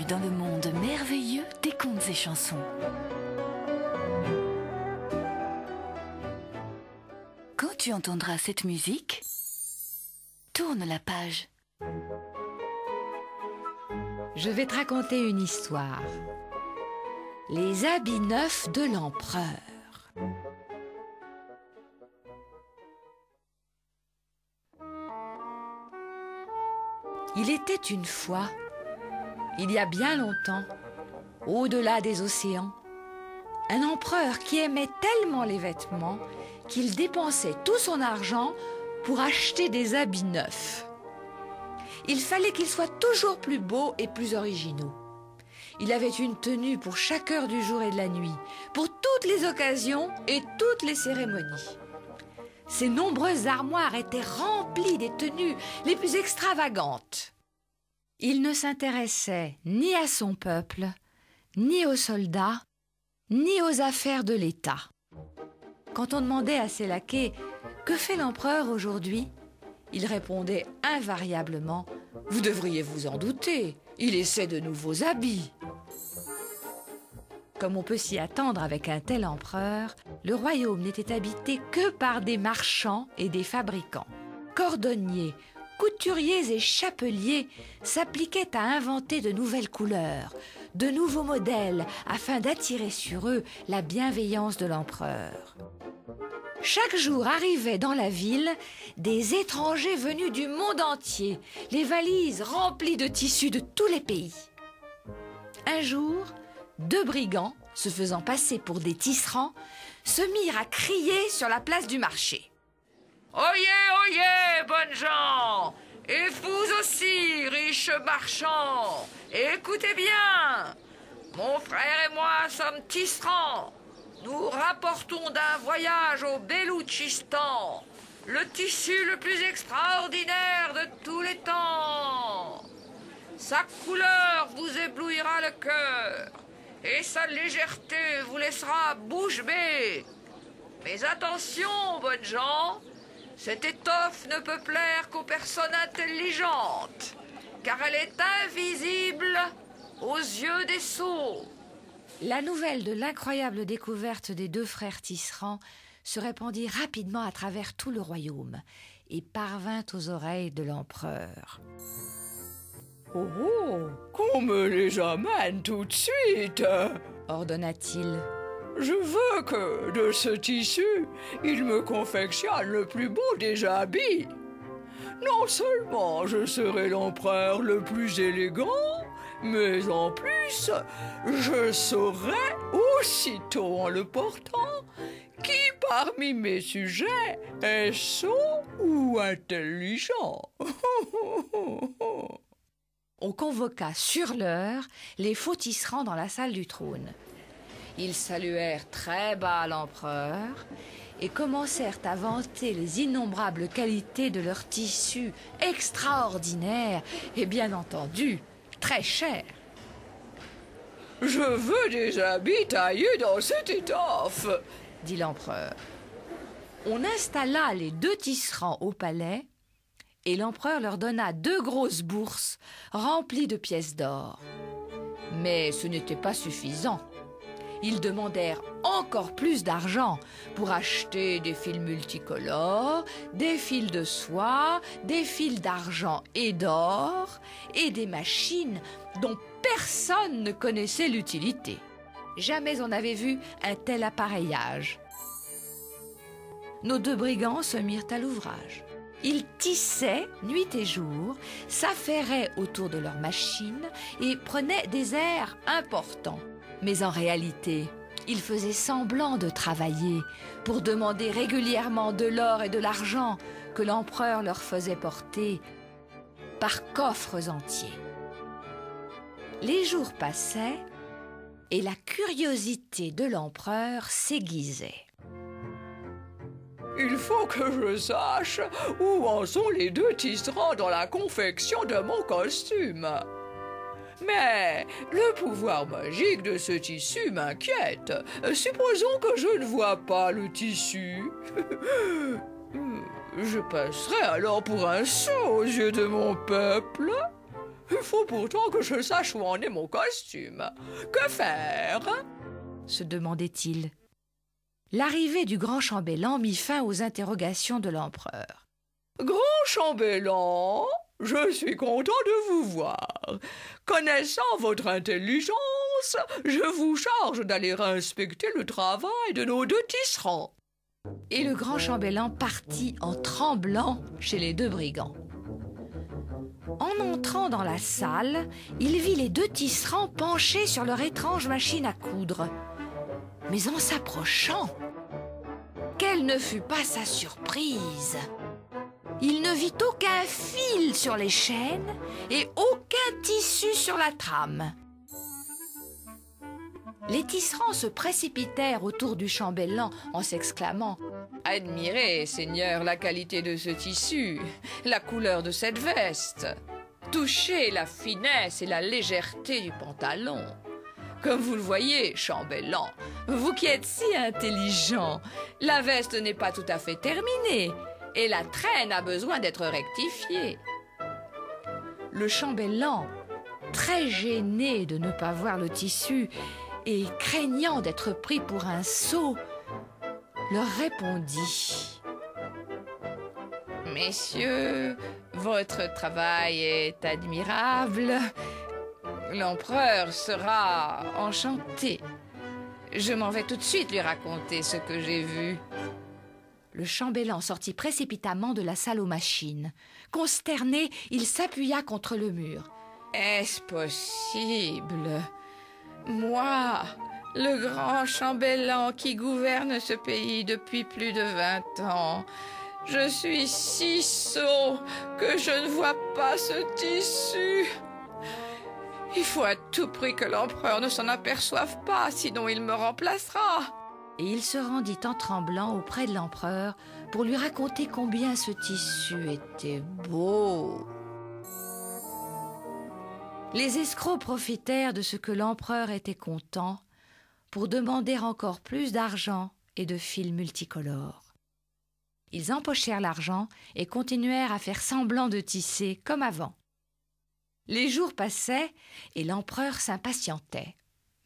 dans le monde merveilleux des contes et chansons. Quand tu entendras cette musique, tourne la page. Je vais te raconter une histoire. Les habits neufs de l'empereur. Il était une fois, il y a bien longtemps, au-delà des océans, un empereur qui aimait tellement les vêtements qu'il dépensait tout son argent pour acheter des habits neufs. Il fallait qu'ils soient toujours plus beaux et plus originaux. Il avait une tenue pour chaque heure du jour et de la nuit, pour toutes les occasions et toutes les cérémonies. Ses nombreuses armoires étaient remplies des tenues les plus extravagantes. Il ne s'intéressait ni à son peuple, ni aux soldats, ni aux affaires de l'État. Quand on demandait à ses laquais « Que fait l'empereur aujourd'hui ?» il répondait invariablement « Vous devriez vous en douter, il essaie de nouveaux habits. » Comme on peut s'y attendre avec un tel empereur, le royaume n'était habité que par des marchands et des fabricants. Cordonniers, couturiers et chapeliers s'appliquaient à inventer de nouvelles couleurs, de nouveaux modèles, afin d'attirer sur eux la bienveillance de l'empereur. Chaque jour arrivaient dans la ville des étrangers venus du monde entier, les valises remplies de tissus de tous les pays. Un jour, 2 brigands, se faisant passer pour des tisserands, se mirent à crier sur la place du marché. « Oyez, oyez, bonnes gens, et vous aussi, riches marchands, écoutez bien, mon frère et moi sommes tisserands. Nous rapportons d'un voyage au Beloutchistan le tissu le plus extraordinaire de tous les temps. Sa couleur vous éblouira le cœur et sa légèreté vous laissera bouche bée. Mais attention, bonnes gens, cette étoffe ne peut plaire qu'aux personnes intelligentes, car elle est invisible aux yeux des sots. » La nouvelle de l'incroyable découverte des 2 frères tisserands se répandit rapidement à travers tout le royaume et parvint aux oreilles de l'empereur. « Oh, qu'on me les amène tout de suite !» ordonna-t-il. « Je veux que, de ce tissu, il me confectionne le plus beau des habits. Non seulement je serai l'empereur le plus élégant, mais en plus, je saurai, aussitôt en le portant, qui parmi mes sujets est sot ou intelligent. » On convoqua sur l'heure les faux tisserands dans la salle du trône. Ils saluèrent très bas l'empereur et commencèrent à vanter les innombrables qualités de leur tissu extraordinaire et bien entendu très cher. « Je veux des habits taillés dans cette étoffe, » dit l'empereur. On installa les 2 tisserands au palais et l'empereur leur donna 2 grosses bourses remplies de pièces d'or. Mais ce n'était pas suffisant. Ils demandèrent encore plus d'argent pour acheter des fils multicolores, des fils de soie, des fils d'argent et d'or, et des machines dont personne ne connaissait l'utilité. Jamais on n'avait vu un tel appareillage. Nos 2 brigands se mirent à l'ouvrage. Ils tissaient nuit et jour, s'affairaient autour de leurs machines et prenaient des airs importants. Mais en réalité, ils faisaient semblant de travailler pour demander régulièrement de l'or et de l'argent que l'empereur leur faisait porter par coffres entiers. Les jours passaient et la curiosité de l'empereur s'aiguisait. « Il faut que je sache où en sont les 2 tisserands dans la confection de mon costume. Mais le pouvoir magique de ce tissu m'inquiète. Supposons que je ne vois pas le tissu. Je passerai alors pour un sot aux yeux de mon peuple. Il faut pourtant que je sache où en est mon costume. Que faire? Se demandait-il. L'arrivée du grand chambellan mit fin aux interrogations de l'empereur. Grand chambellan, je suis content de vous voir. Connaissant votre intelligence, je vous charge d'aller inspecter le travail de nos deux tisserands. Et le grand chambellan partit en tremblant chez les deux brigands. En entrant dans la salle, il vit les deux tisserands penchés sur leur étrange machine à coudre. Mais en s'approchant, quelle ne fut pas sa surprise! Il ne vit aucun fil sur les chaînes et aucun tissu sur la trame. Les tisserands se précipitèrent autour du chambellan en s'exclamant « Admirez, Seigneur, la qualité de ce tissu, la couleur de cette veste. Touchez la finesse et la légèreté du pantalon. Comme vous le voyez, chambellan, vous qui êtes si intelligent, la veste n'est pas tout à fait terminée et la traîne a besoin d'être rectifiée. » Le chambellan, très gêné de ne pas voir le tissu et craignant d'être pris pour un sot, leur répondit « Messieurs, votre travail est admirable. L'empereur sera enchanté. Je m'en vais tout de suite lui raconter ce que j'ai vu. » Le chambellan sortit précipitamment de la salle aux machines. Consterné, il s'appuya contre le mur. « Est-ce possible? Moi, le grand chambellan qui gouverne ce pays depuis plus de 20 ans, je suis si sot que je ne vois pas ce tissu. Il faut à tout prix que l'empereur ne s'en aperçoive pas, sinon il me remplacera. » Et il se rendit en tremblant auprès de l'empereur pour lui raconter combien ce tissu était beau. Les escrocs profitèrent de ce que l'empereur était content pour demander encore plus d'argent et de fils multicolores. Ils empochèrent l'argent et continuèrent à faire semblant de tisser comme avant. Les jours passaient et l'empereur s'impatientait.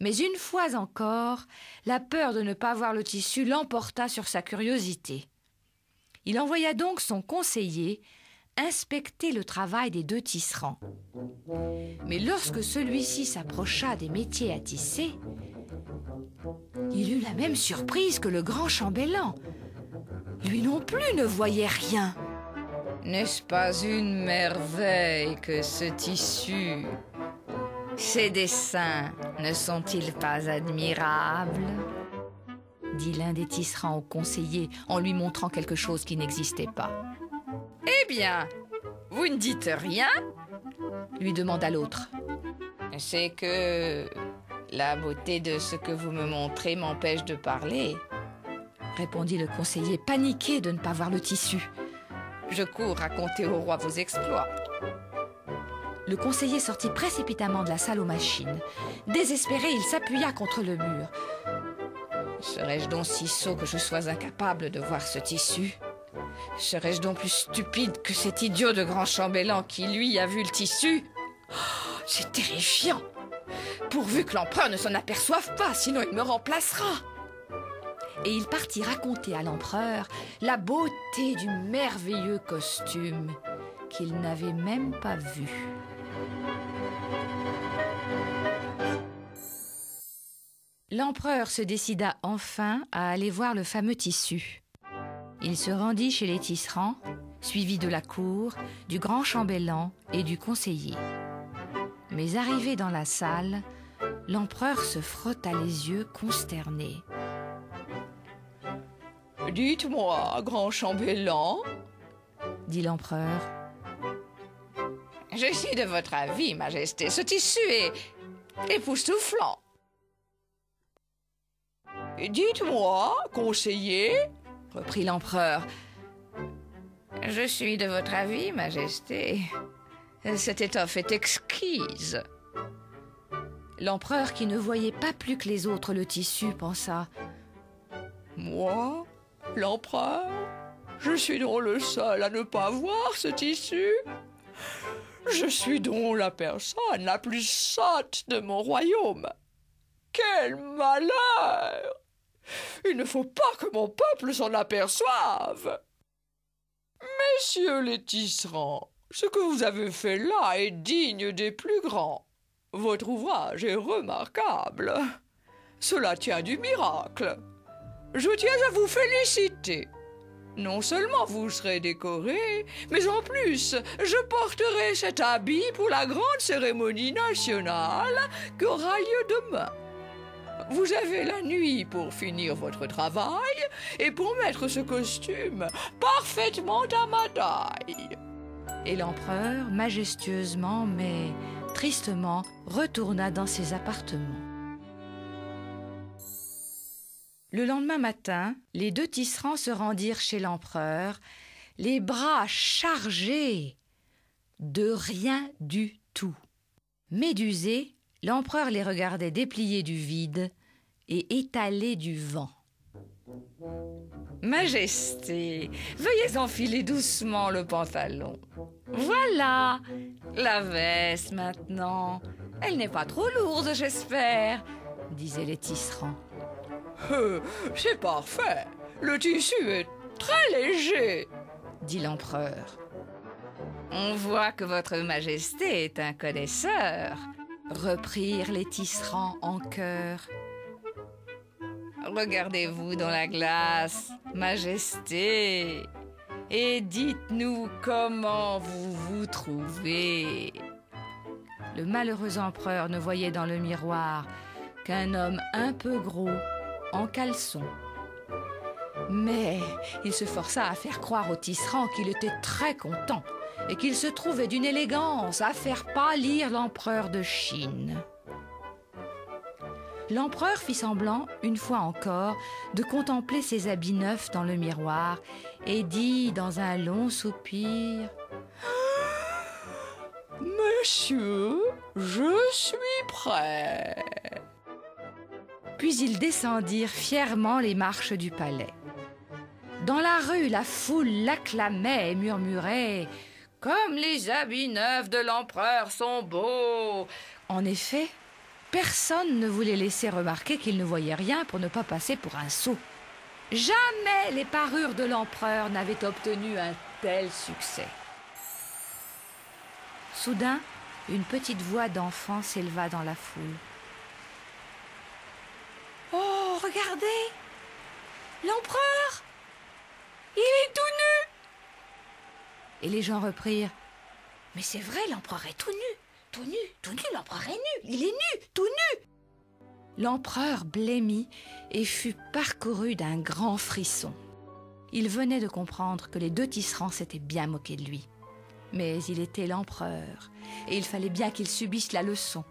Mais une fois encore, la peur de ne pas voir le tissu l'emporta sur sa curiosité. Il envoya donc son conseiller inspecter le travail des deux tisserands. Mais lorsque celui-ci s'approcha des métiers à tisser, il eut la même surprise que le grand chambellan. Lui non plus ne voyait rien. « N'est-ce pas une merveille que ce tissu? Ces dessins ne sont-ils pas admirables ?» dit l'un des tisserands au conseiller en lui montrant quelque chose qui n'existait pas. « Eh bien, vous ne dites rien ?» lui demanda l'autre. « C'est que la beauté de ce que vous me montrez m'empêche de parler, » répondit le conseiller, paniqué de ne pas voir le tissu. « Je cours raconter au roi vos exploits. » Le conseiller sortit précipitamment de la salle aux machines. Désespéré, il s'appuya contre le mur. « Serais-je donc si sot que je sois incapable de voir ce tissu? Serais-je donc plus stupide que cet idiot de grand chambellan qui, lui, a vu le tissu? Oh, c'est terrifiant! Pourvu que l'empereur ne s'en aperçoive pas, sinon il me remplacera. » Et il partit raconter à l'empereur la beauté du merveilleux costume qu'il n'avait même pas vu. L'empereur se décida enfin à aller voir le fameux tissu. Il se rendit chez les tisserands, suivi de la cour, du grand chambellan et du conseiller. Mais arrivé dans la salle, l'empereur se frotta les yeux consterné. « Dites-moi, grand chambellan, » dit l'empereur. « Je suis de votre avis, Majesté, ce tissu est époustouflant. » « Dites-moi, conseiller, » reprit l'empereur. « Je suis de votre avis, Majesté. Cette étoffe est exquise. » L'empereur, qui ne voyait pas plus que les autres le tissu, pensa. « Moi, l'empereur, je suis donc le seul à ne pas voir ce tissu. Je suis donc la personne la plus sotte de mon royaume. Quel malheur! Il ne faut pas que mon peuple s'en aperçoive. Messieurs les tisserands, ce que vous avez fait là est digne des plus grands. Votre ouvrage est remarquable. Cela tient du miracle. Je tiens à vous féliciter. Non seulement vous serez décoré, mais en plus, je porterai cet habit pour la grande cérémonie nationale qui aura lieu demain. Vous avez la nuit pour finir votre travail et pour mettre ce costume parfaitement à ma taille. Et l'empereur, majestueusement mais tristement, retourna dans ses appartements. Le lendemain matin, les deux tisserands se rendirent chez l'empereur, les bras chargés de rien du tout. Médusé, l'empereur les regardait déplier du vide et étaler du vent. « Majesté, veuillez enfiler doucement le pantalon. Voilà, la veste maintenant. Elle n'est pas trop lourde, j'espère, » disaient les tisserands. C'est parfait. Le tissu est très léger, dit l'empereur. On voit que votre majesté est un connaisseur, reprirent les tisserands en chœur. Regardez-vous dans la glace, majesté, et dites-nous comment vous vous trouvez. Le malheureux empereur ne voyait dans le miroir qu'un homme un peu gros, en caleçon. Mais il se força à faire croire au tisserand qu'il était très content et qu'il se trouvait d'une élégance à faire pâlir l'empereur de Chine. L'empereur fit semblant, une fois encore, de contempler ses habits neufs dans le miroir et dit dans un long soupir: « Monsieur, je suis prêt. » Puis ils descendirent fièrement les marches du palais. Dans la rue, la foule l'acclamait et murmurait: « Comme les habits neufs de l'empereur sont beaux !» En effet, personne ne voulait laisser remarquer qu'il ne voyait rien pour ne pas passer pour un sot. Jamais les parures de l'empereur n'avaient obtenu un tel succès. Soudain, une petite voix d'enfant s'éleva dans la foule. « Oh, regardez! L'empereur! Il est tout nu !» Et les gens reprirent: « Mais c'est vrai, l'empereur est tout nu! Tout nu, tout nu, l'empereur est nu! Il est nu, tout nu !» L'empereur blêmit et fut parcouru d'un grand frisson. Il venait de comprendre que les deux tisserands s'étaient bien moqués de lui. Mais il était l'empereur, et il fallait bien qu'il subisse la leçon.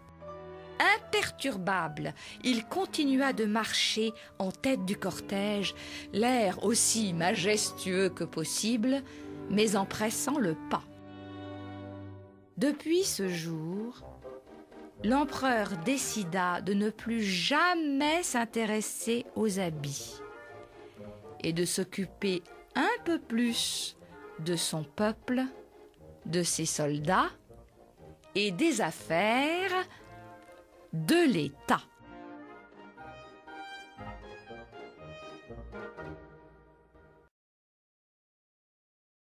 Imperturbable, il continua de marcher en tête du cortège, l'air aussi majestueux que possible, mais en pressant le pas. Depuis ce jour, l'empereur décida de ne plus jamais s'intéresser aux habits et de s'occuper un peu plus de son peuple, de ses soldats et des affaires de l'État.